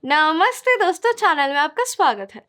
नमस्ते दोस्तों, चैनल में आपका स्वागत है।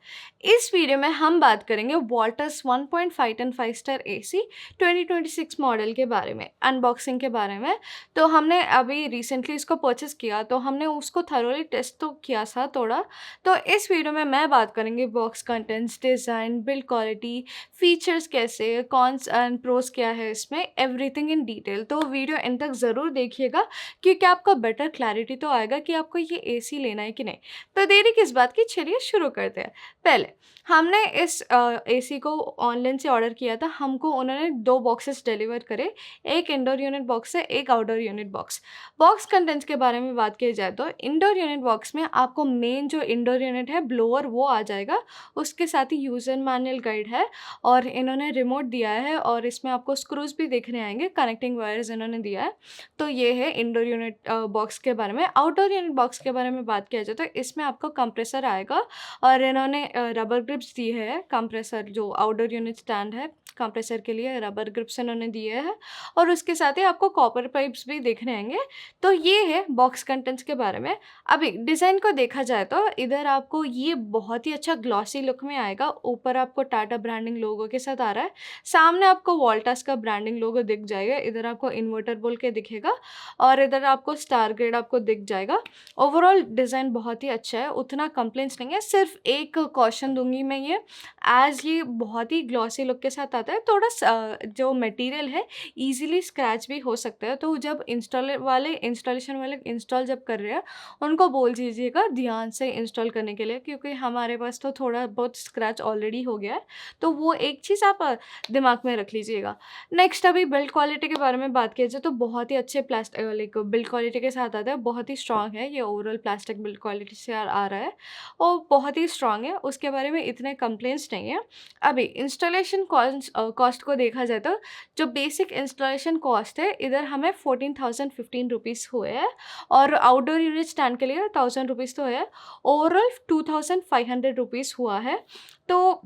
इस वीडियो में हम बात करेंगे Voltas 1.5 ton 5 star AC 2026 model के बारे में, अनबॉक्सिंग के बारे में। तो हमने अभी रिसेंटली इसको परचेस किया, तो हमने उसको थरोली टेस्ट तो किया था थोड़ा। तो इस वीडियो में मैं बात करेंगे box contents, design, build quality, features कैसे, कॉन्स एंड प्रोस क्या है इसमें, एवरीथिंग इन डिटेल। तो वीडियो एंड तक ज़रूर देखिएगा, क्योंकि आपको बेटर क्लैरिटी तो आएगा कि आपको ये एसी लेना है कि नहीं। तो देरी किस बात की, चलिए शुरू करते हैं। पहले हमने इस एसी को ऑनलाइन से ऑर्डर किया था। हमको उन्होंने 2 बॉक्सेस डिलीवर करे, एक इंडोर यूनिट बॉक्स है, एक outdoor unit box. Box contents के बारे में बात की जाए तो इंडोर यूनिट बॉक्स में आपको मेन जो इंडोर यूनिट है, ब्लोअर, वो आ जाएगा। उसके साथ ही यूज़र मैनुअल गाइड है और इन्होंने रिमोट दिया है और इसमें आपको स्क्रूज भी देखने आएंगे, कनेक्टिंग वायर्स इन्होंने दिया है। तो ये है इंडोर यूनिट बॉक्स के बारे में। आउटडोर यूनिट बॉक्स के बारे में बात किया जाए तो इसमें आपको कंप्रेसर आएगा और इन्होंने रबर ग्रिप्स दी है। कंप्रेसर जो आउटडोर यूनिट स्टैंड है, कंप्रेसर के लिए रबर ग्रिप्स इन्होंने दिए हैं और उसके साथ ही आपको कॉपर पाइप्स भी देखने आएंगे। तो ये है बॉक्स कंटेंट्स के बारे में। अभी डिज़ाइन को देखा जाए तो इधर आपको ये बहुत ही अच्छा ग्लॉसी लुक में आएगा। ऊपर आपको टाटा ब्रांडिंग लोगो के साथ आ रहा है, सामने आपको वोल्टास का ब्रांडिंग लोगो दिख जाएगा, इधर आपको इन्वर्टर बोल के दिखेगा और इधर आपको स्टार ग्रेड आपको दिख जाएगा। ओवरऑल डिज़ाइन बहुत ही अच्छा है, उतना कंप्लेंट्स नहीं है। सिर्फ एक कॉशन दूंगी मैं, ये बहुत ही ग्लॉसी लुक के साथ आता है, थोड़ा जो मटेरियल है इजीली स्क्रैच भी हो सकता है। तो जब इंस्टॉलेशन वाले इंस्टॉल जब कर रहे हैं, उनको बोल दीजिएगा ध्यान से इंस्टॉल करने के लिए, क्योंकि हमारे पास तो थोड़ा बहुत स्क्रैच ऑलरेडी हो गया है। तो वो एक चीज़ आप दिमाग में रख लीजिएगा। नेक्स्ट अभी बिल्ड क्वालिटी के बारे में बात किया जाए तो बहुत ही अच्छे लाइक बिल्ड क्वालिटी के साथ आता है, बहुत ही स्ट्रांग है। ये ओवरऑल प्लास्टिक बिल्ड क्वालिटी से आ रहा है और बहुत ही स्ट्रांग है, उसके बारे में इतने कंप्लेंट्स नहीं है। अभी इंस्टॉलेशन कॉस्ट को देखा जाए तो जो बेसिक इंस्टॉलेशन कॉस्ट है इधर हमें 14,015 रुपीज़ हुए हैं और आउटडोर यूनिट स्टैंड के लिए 1,000 रुपीज़ तो है। ओवरऑल 2,500 रुपीज़ हुआ है। तो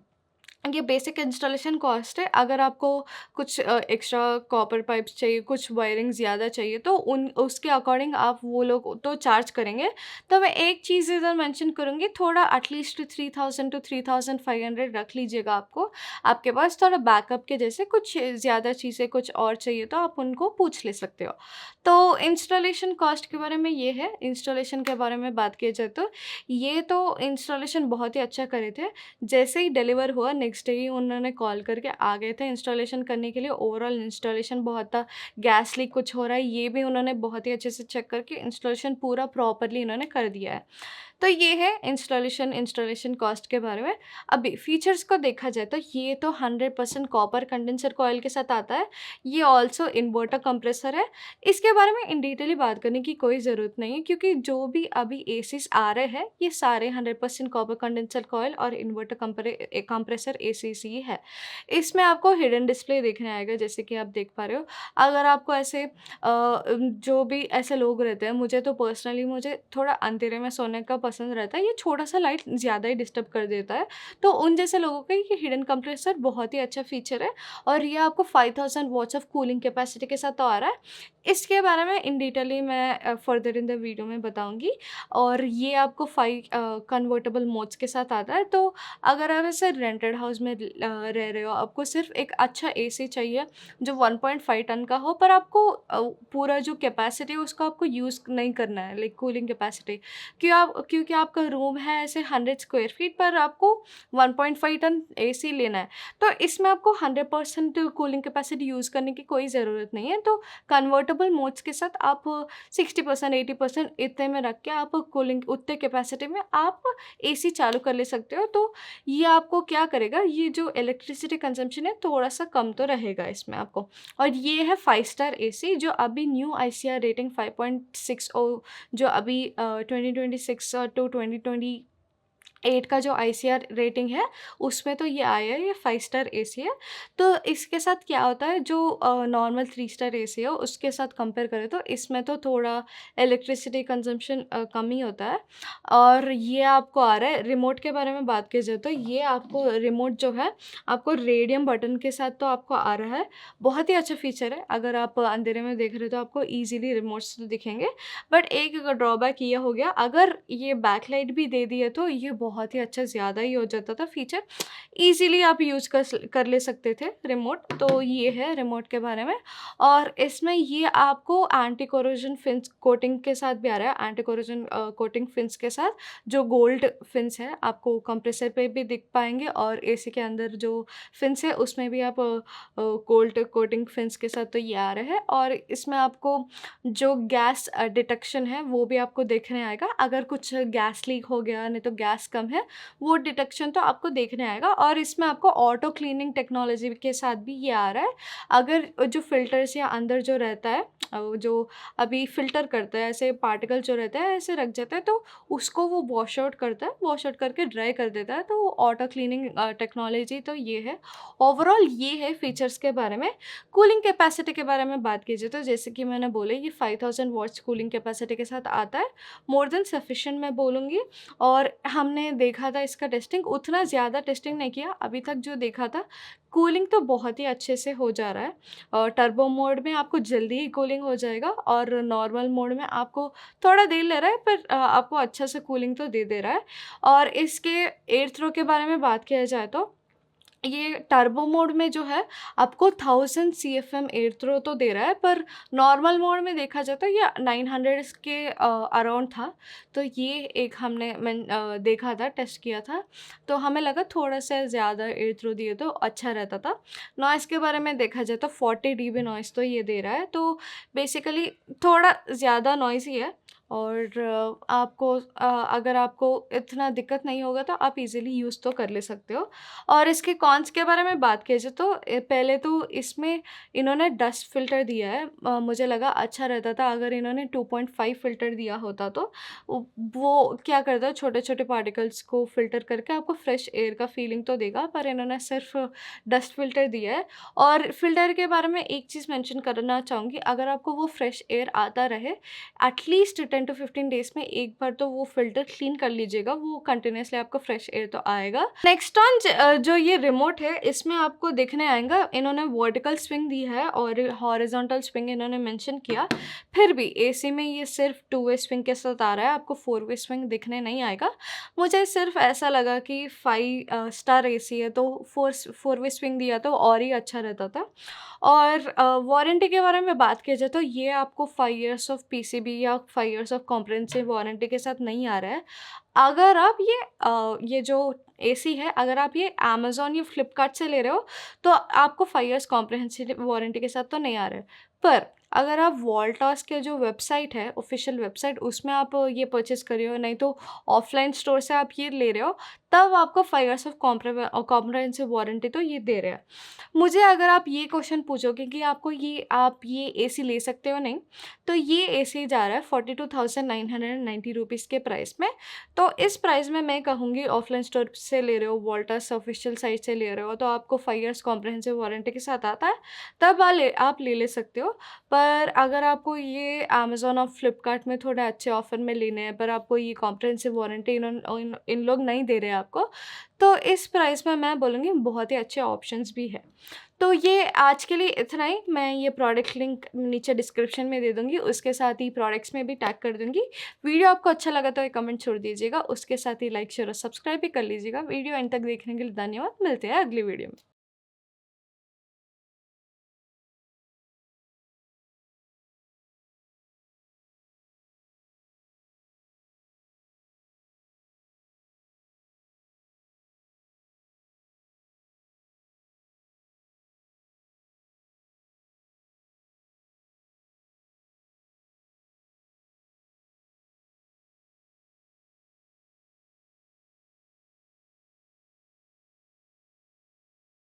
ये बेसिक इंस्टॉलेशन कॉस्ट है। अगर आपको कुछ एक्स्ट्रा कॉपर पाइप्स चाहिए, कुछ वायरिंग ज़्यादा चाहिए, तो उसके अकॉर्डिंग आप वो लोग तो चार्ज करेंगे। तो मैं एक चीज़ इधर मेंशन करूँगी, थोड़ा एटलीस्ट 3,000 टू 3,500 रख लीजिएगा। आपके पास थोड़ा बैकअप के जैसे कुछ ज़्यादा चीज़ें कुछ और चाहिए तो आप उनको पूछ ले सकते हो। तो इंस्टॉलेशन कॉस्ट के बारे में ये है। इंस्टॉलेशन के बारे में बात की जाए तो ये तो इंस्टॉलेशन बहुत ही अच्छा करे थे। जैसे ही डिलीवर हुआ नेक्स्ट डे ही उन्होंने कॉल करके आ गए थे इंस्टॉलेशन करने के लिए। ओवरऑल इंस्टॉलेशन बहुत था, गैस लीक कुछ हो रहा है ये भी उन्होंने बहुत ही अच्छे से चेक करके इंस्टॉलेशन पूरा प्रॉपरली इन्होंने कर दिया है। तो ये है इंस्टॉलेशन कॉस्ट के बारे में। अभी फीचर्स को देखा जाए तो ये तो 100% कॉपर कंडेंसर कॉइल के साथ आता है। ये ऑल्सो इन्वर्टर कंप्रेसर है। इसके बारे में इन डिटेल बात करने की कोई ज़रूरत नहीं है, क्योंकि जो भी अभी एसीस आ रहे हैं ये सारे 100% कॉपर कंडेंसर कॉइल और इन्वर्टर कंप्रेसर एसीस ही है। इसमें आपको हिडन डिस्प्ले देखने आएगा, जैसे कि आप देख पा रहे हो। अगर आपको ऐसे जो भी ऐसे लोग रहते हैं, मुझे तो पर्सनली मुझे थोड़ा अंधेरे में सोने का पसंद रहता है, ये छोटा-सा लाइट ज़्यादा ही डिस्टर्ब कर देता है। तो उन जैसे लोगों के लिए हिडन कंप्रेसर बहुत ही अच्छा फीचर है और ये आपको 5000 वॉट्स ऑफ कूलिंग कैपेसिटी के साथ तो आ रहा है। इसके बारे में इन डिटेल ही मैं फर्दर इन द वीडियो में बताऊँगी। और ये आपको 5 कन्वर्टेबल मोड्स के साथ आता है। तो अगर आप ऐसे रेंटेड हाउस में रह रहे हो, आपको सिर्फ एक अच्छा एसी चाहिए जो 1.5 टन का हो, पर आपको पूरा जो कैपेसिटी है उसको आपको यूज़ नहीं करना है, लाइक कूलिंग कैपेसिटी। क्योंकि आपका रूम है ऐसे 100 स्क्वायर फीट, पर आपको 1.5 टन एसी लेना है। तो इसमें आपको 100% कूलिंग कैपेसिटी यूज़ करने की कोई ज़रूरत नहीं है। तो कन्वर्टेबल मोड्स के साथ आप 60% 80% इतने में रख के आप कूलिंग उतने कैपेसिटी में आप एसी चालू कर ले सकते हो। तो ये आपको क्या करेगा, ये जो इलेक्ट्रिसिटी कंजम्पशन है थोड़ा सा कम तो रहेगा इसमें आपको। और ये है 5 स्टार एसी जो अभी न्यू ICR रेटिंग 5.60 जो अभी 2026 टू 2020 8 का जो आईसीआर रेटिंग है, उसमें तो ये आया है, ये 5 स्टार एसी है। तो इसके साथ क्या होता है, जो नॉर्मल 3 स्टार एसी है, उसके साथ कंपेयर करें तो इसमें तो थोड़ा इलेक्ट्रिसिटी कंज़म्पशन कम ही होता है। और ये आपको आ रहा है, रिमोट के बारे में बात की जाए तो ये आपको रिमोट जो है, आपको रेडियम बटन के साथ तो आपको आ रहा है। बहुत ही अच्छा फीचर है, अगर आप अंधेरे में देख रहे हो तो आपको ईज़िली रिमोट्स तो दिखेंगे। बट एक ड्रॉबैक ये हो गया, अगर ये बैकलाइट भी दे दी है तो ये बहुत ही अच्छा ज़्यादा ही हो जाता था फीचर। ईज़िली आप यूज़ कर ले सकते थे रिमोट, तो ये है रिमोट के बारे में। और इसमें ये आपको एंटी कोरोजन फिन्स कोटिंग के साथ भी आ रहा है, एंटी कोरोजन कोटिंग फिन्स के साथ, जो गोल्ड फिन्स है आपको कंप्रेसर पे भी दिख पाएँगे, और एसी के अंदर जो फिन्स है उसमें भी आप गोल्ड कोटिंग फिन्स के साथ तो ये आ रहा है। और इसमें आपको जो गैस डिटेक्शन है वो भी आपको देखने आएगा, अगर कुछ गैस लीक हो गया, नहीं तो गैस कम है, वो डिटेक्शन तो आपको देखने आएगा। और इसमें आपको ऑटो क्लीनिंग टेक्नोलॉजी के साथ भी ये आ रहा है, अगर जो फ़िल्टर्स या अंदर जो रहता है जो अभी फ़िल्टर करता है, ऐसे पार्टिकल जो रहता है ऐसे रख जाता है, तो उसको वो वॉश आउट करता है, वॉश आउट करके ड्राई कर देता है, तो ऑटो क्लीनिंग टेक्नोलॉजी तो ये है। ओवरऑल ये है फीचर्स के बारे में। कूलिंग कैपेसिटी के बारे में बात कीजिए तो जैसे कि मैंने बोला, ये 5000 वॉट्स कूलिंग कैपेसिटी के साथ आता है, मोर देन सफिशिएंट मैं बोलूँगी। और हमने देखा था इसका टेस्टिंग, उतना ज़्यादा टेस्टिंग नहीं किया अभी तक, जो देखा था कूलिंग तो बहुत ही अच्छे से हो जा रहा है। और टर्बो मोड में आपको जल्दी ही कूलिंग हो जाएगा, और नॉर्मल मोड में आपको थोड़ा देर ले रहा है, पर आपको अच्छा से कूलिंग तो दे रहा है। और इसके एयर थ्रो के बारे में बात किया जाए तो ये टर्बो मोड में जो है आपको 1000 सीएफएम एयर थ्रो तो दे रहा है, पर नॉर्मल मोड में देखा जाए तो ये 900 के अराउंड था। तो ये एक हमने देखा था, टेस्ट किया था, तो हमें लगा थोड़ा सा ज़्यादा एयर थ्रो दिए तो अच्छा रहता था। नॉइज़ के बारे में देखा जाए तो 40 डीबी नॉइज़ तो ये दे रहा है, तो बेसिकली थोड़ा ज़्यादा नॉइज़ी है। और आपको अगर आपको इतना दिक्कत नहीं होगा तो आप इजीली यूज़ तो कर ले सकते हो। और इसके कॉन्स के बारे में बात की जाए तो पहले तो इसमें इन्होंने डस्ट फ़िल्टर दिया है, मुझे लगा अच्छा रहता था अगर इन्होंने 2.5 फ़िल्टर दिया होता, तो वो क्या करता है, छोटे-छोटे पार्टिकल्स को फ़िल्टर करके आपको फ्रेश एयर का फ़ीलिंग तो देगा, पर इन्होंने सिर्फ़ डस्ट फ़िल्टर दिया है। और फ़िल्टर के बारे में एक चीज़ मेंशन करना चाहूँगी, अगर आपको वो फ्रेश एयर आता रहे, एटलीस्ट 10 टू 15 डेज़ में एक बार तो वो फ़िल्टर क्लीन कर लीजिएगा, वो कंटिन्यूअसली आपको फ्रेश एयर तो आएगा। नेक्स्ट ऑन जो ये रिमोट है, इसमें आपको देखने आएगा, इन्होंने वर्टिकल स्विंग दी है और हॉरिजॉन्टल स्विंग इन्होंने मेंशन किया। फिर भी एसी में ये सिर्फ 2 वे स्विंग के साथ आ रहा है, आपको 4 वे स्विंग दिखने नहीं आएगा। मुझे सिर्फ ऐसा लगा कि 5 स्टार एसी है, तो 4 वे स्विंग दिया तो और ही अच्छा रहता था। और वारंटी के बारे में बात की जाए तो ये आपको 5 इयर्स ऑफ पीसीबी या 5 इयर्स ऑफ कॉम्प्रिहेंसिव वारंटी के साथ नहीं आ रहा है। अगर आप ये जो एसी है, अगर आप ये अमेज़न या फ्लिपकार्ट से ले रहे हो, तो आपको 5 इयर्स कॉम्प्रिहेंसिव वारंटी के साथ तो नहीं आ रहा है। पर अगर आप वोल्टास के जो वेबसाइट है, ऑफ़िशियल वेबसाइट, उसमें आप ये परचेज़ कर रहे हो, नहीं तो ऑफ़लाइन स्टोर से आप ये ले रहे हो, तब आपको 5 इयर्स ऑफ कॉम्प्रिहेंसिव वारंटी तो ये दे रहे हैं। मुझे अगर आप ये क्वेश्चन पूछोगे कि आप ये एसी ले सकते हो नहीं, तो ये एसी जा रहा है 42,990 रुपीज़ के प्राइस में। तो इस प्राइस में मैं कहूँगी, ऑफलाइन स्टोर से ले रहे हो, वोल्टास ऑफिशियल साइट से ले रहे हो, तो आपको 5 इयर्स कॉम्प्रिहेंसिव वारंटी के साथ आता है, तब आप ले सकते हो। पर अगर आपको ये अमेज़न और फ्लिपकार्ट में थोड़े अच्छे ऑफ़र में लेने हैं, पर आपको ये कॉम्प्रिहेंसिव वारंटी इन लोग नहीं दे रहे हैं आपको, तो इस प्राइस में मैं बोलूँगी बहुत ही अच्छे ऑप्शंस भी हैं। तो ये आज के लिए इतना ही। मैं ये प्रोडक्ट लिंक नीचे डिस्क्रिप्शन में दे दूँगी, उसके साथ ही प्रोडक्ट्स में भी टैग कर दूँगी। वीडियो आपको अच्छा लगा तो एक कमेंट छोड़ दीजिएगा, उसके साथ ही लाइक, शेयर और सब्सक्राइब भी कर लीजिएगा। वीडियो एंड तक देखने के लिए धन्यवाद। मिलते हैं अगली वीडियो में।